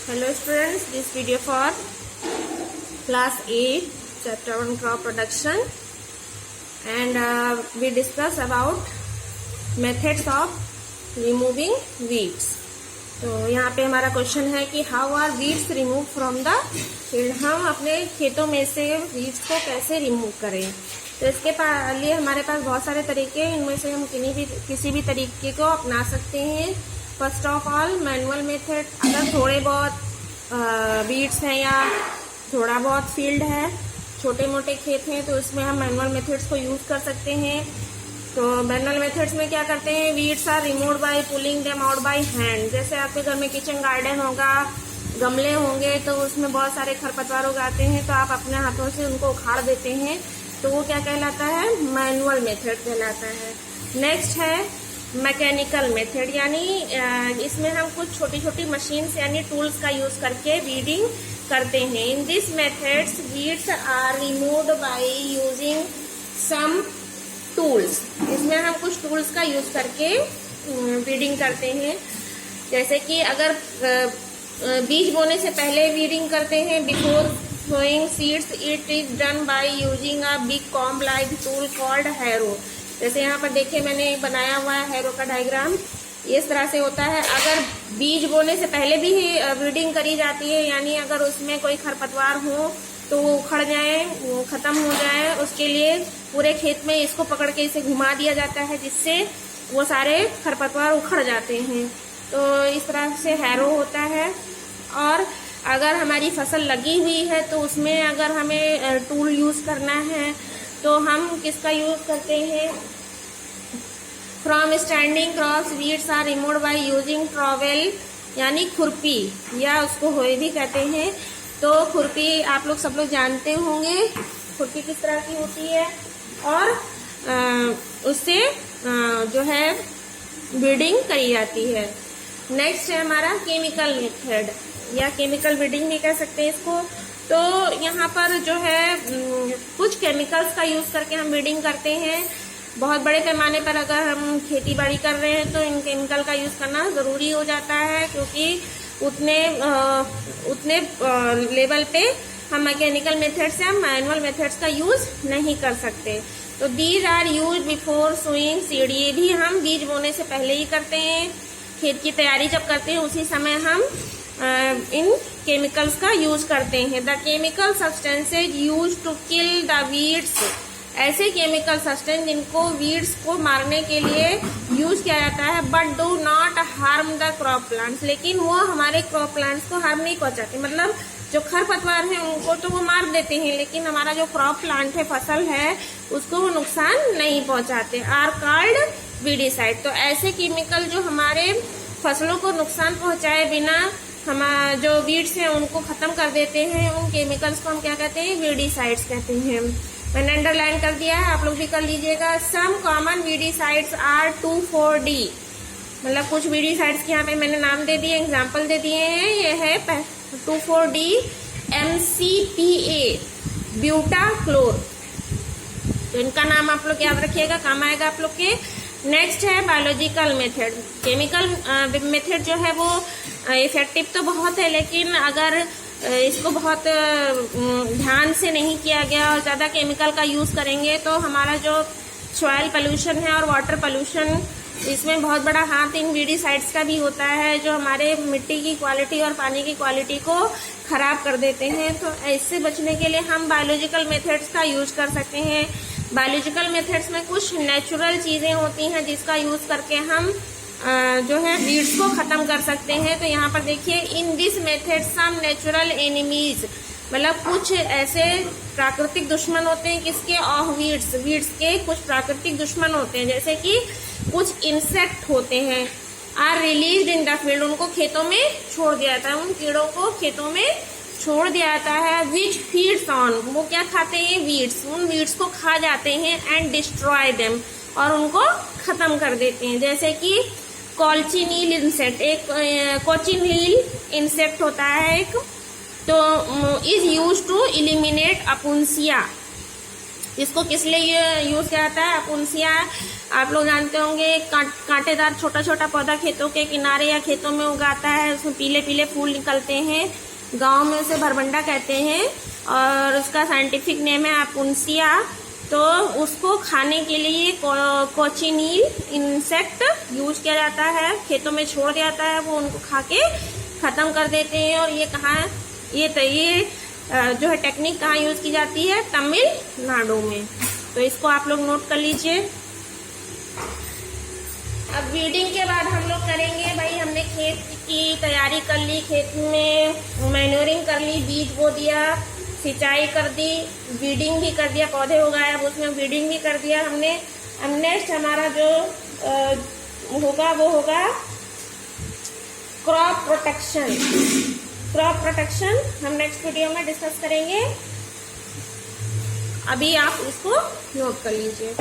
Hello students, this video for class 8 chapter 1 crop production and we discuss about methods of removing weeds. तो यहाँ पे हमारा question है कि how are weeds remove from the field, हम अपने खेतों में से वीड्स को कैसे रिमूव करें। तो इसके लिए हमारे पास बहुत सारे तरीके हैं, इनमें से हम किसी भी तरीके को अपना सकते हैं। First of all manual method, अगर थोड़े बहुत वीड्स हैं या थोड़ा बहुत फील्ड है, छोटे मोटे खेत हैं, तो इसमें हम मैनुअल मेथड्स को यूज कर सकते हैं। तो मैनुअल मेथड्स में क्या करते हैं, weeds are removed by pulling them out by hand. जैसे आपके घर में किचन गार्डन होगा, गमले होंगे, तो उसमें बहुत सारे खरपतवार उगाते हैं, तो आप अपने हाथों से उनको उखाड़ देते हैं, तो वो क्या कहलाता है, मैनुअल मेथड कहलाता है। नेक्स्ट है मैकेनिकल मेथड, यानी इसमें हम कुछ छोटी छोटी मशीन्स यानी टूल्स का यूज करके वीडिंग करते हैं। In this methods weeds are removed by using some tools. इसमें हम कुछ टूल्स का यूज करके वीडिंग करते हैं। जैसे कि अगर बीज बोने से पहले वीडिंग करते हैं, before sowing seeds, it is done by using a big comb like tool called harrow. जैसे यहाँ पर देखिए मैंने बनाया हुआ है हैरो का डायग्राम, इस तरह से होता है। अगर बीज बोने से पहले भी वीडिंग करी जाती है, यानी अगर उसमें कोई खरपतवार हो तो वो उखड़ जाए, वो खत्म हो जाए, उसके लिए पूरे खेत में इसको पकड़ के इसे घुमा दिया जाता है, जिससे वो सारे खरपतवार उखड़ जाते हैं। तो इस तरह से हैरो होता है। और अगर हमारी फसल लगी हुई है तो उसमें अगर हमें टूल यूज करना है तो हम किसका यूज करते हैं, from standing crops weeds are removed by using trowel, यानी खुरपी, या उसको होए भी कहते हैं। तो खुरपी आप लोग सब लोग जानते होंगे खुरपी किस तरह की होती है, और उससे जो है वीडिंग करी जाती है। नेक्स्ट है हमारा केमिकल मेथड, या केमिकल वीडिंग भी कह सकते हैं इसको। तो यहाँ पर जो है कुछ केमिकल्स का यूज करके हम वीडिंग करते हैं। बहुत बड़े पैमाने पर अगर हम खेती बाड़ी कर रहे हैं तो इन केमिकल का यूज करना जरूरी हो जाता है, क्योंकि उतने लेवल पे हम मैकेनिकल मेथड से हम मैनुअल मेथड्स का यूज नहीं कर सकते। तो these are use before sowing seed, ये भी हम बीज बोने से पहले ही करते हैं। खेत की तैयारी जब करते हैं उसी समय हम इन केमिकल्स का यूज करते हैं। The chemical substances use to kill the weeds, ऐसे केमिकल सब्सटेंस जिनको वीड्स को मारने के लिए यूज किया जाता है, but do not harm the crop plants, लेकिन वो हमारे क्रॉप प्लांट्स को हार्म नहीं पहुंचाते। मतलब जो खरपतवार है उनको तो वो मार देते हैं, लेकिन हमारा जो क्रॉप प्लांट है, फसल है, उसको वो नुकसान नहीं पहुंचाते। Are called weedicide. तो ऐसे केमिकल जो हमारे फसलों को नुकसान पहुंचाए बिना हम जो वीड्स हैं उनको खत्म कर देते हैं, उन केमिकल्स को हम क्या कहते हैं, वीडिसाइड्स कहते हैं। मैंने अंडरलाइन कर दिया है, आप लोग भी कर लीजिएगा। Some common weedicides are 2,4-D, मतलब कुछ वीडिसाइड्स के यहाँ पे मैंने नाम दे दिए, एग्जाम्पल दे दिए हैं। ये है 2,4-D MCPA ब्यूटाक्लोर, तो इनका नाम आप लोग याद रखिएगा, काम आएगा आप लोग के। नेक्स्ट है बायोलॉजिकल मेथड। केमिकल मेथड जो है वो इफेक्टिव तो बहुत है, लेकिन अगर इसको बहुत ध्यान से नहीं किया गया और ज़्यादा केमिकल का यूज़ करेंगे तो हमारा जो सॉइल पोल्यूशन है और वाटर पोल्यूशन, इसमें बहुत बड़ा हाथ इन वीडिसाइड्स का भी होता है, जो हमारे मिट्टी की क्वालिटी और पानी की क्वालिटी को खराब कर देते हैं। तो इससे बचने के लिए हम बायोलॉजिकल मेथड्स का यूज कर सकते हैं। बायोलॉजिकल मेथड्स में कुछ नेचुरल चीज़ें होती हैं जिसका यूज करके हम जो है वीड्स को खत्म कर सकते हैं। तो यहाँ पर देखिए, in this method some natural enemies, मतलब कुछ ऐसे प्राकृतिक दुश्मन होते हैं किसके, ऑफ वीड्स के कुछ प्राकृतिक दुश्मन होते हैं, जैसे कि कुछ इंसेक्ट होते हैं, are released in the field, उनको खेतों में छोड़ दिया जाता है, उन कीड़ों को खेतों में छोड़ दिया जाता है। विच फीड्स ऑन, वो क्या खाते हैं, वीड्स, उन वीड्स को खा जाते हैं, एंड डिस्ट्रॉय देम, और उनको खत्म कर देते हैं। जैसे कि कॉचिनील इंसेक्ट, एक कोचिनील इंसेक्ट होता है एक, तो इज यूज टू इलिमिनेट अपुंसिया, इसको किस लिए यूज किया जाता है? अपुनसिया आप लोग जानते होंगे, कांटेदार छोटा छोटा पौधा खेतों के किनारे या खेतों में उगाता है, उसमें पीले पीले फूल निकलते हैं, गांव में उसे भरबंडा कहते हैं और उसका साइंटिफिक नेम है अपुनसिया। तो उसको खाने के लिए कोचिनील इंसेक्ट यूज किया जाता है, खेतों में छोड़ दिया जाता है, वो उनको खा के खत्म कर देते हैं। और ये कहाँ ये जो है टेक्निक कहाँ यूज की जाती है? तमिलनाडु में। तो इसको आप लोग नोट कर लीजिए। अब वीडिंग के बाद हम लोग करेंगे, भाई हमने खेत की तैयारी कर ली, खेत में मैन्योरिंग कर ली, बीज बो दिया, सिंचाई कर दी, वीडिंग भी कर दिया, पौधे उगाए, अब उसमें वीडिंग भी कर दिया हमने। अब नेक्स्ट हमारा जो होगा वो होगा क्रॉप प्रोटेक्शन। क्रॉप प्रोटेक्शन हम नेक्स्ट वीडियो में डिस्कस करेंगे। अभी आप इसको नोट कर लीजिए।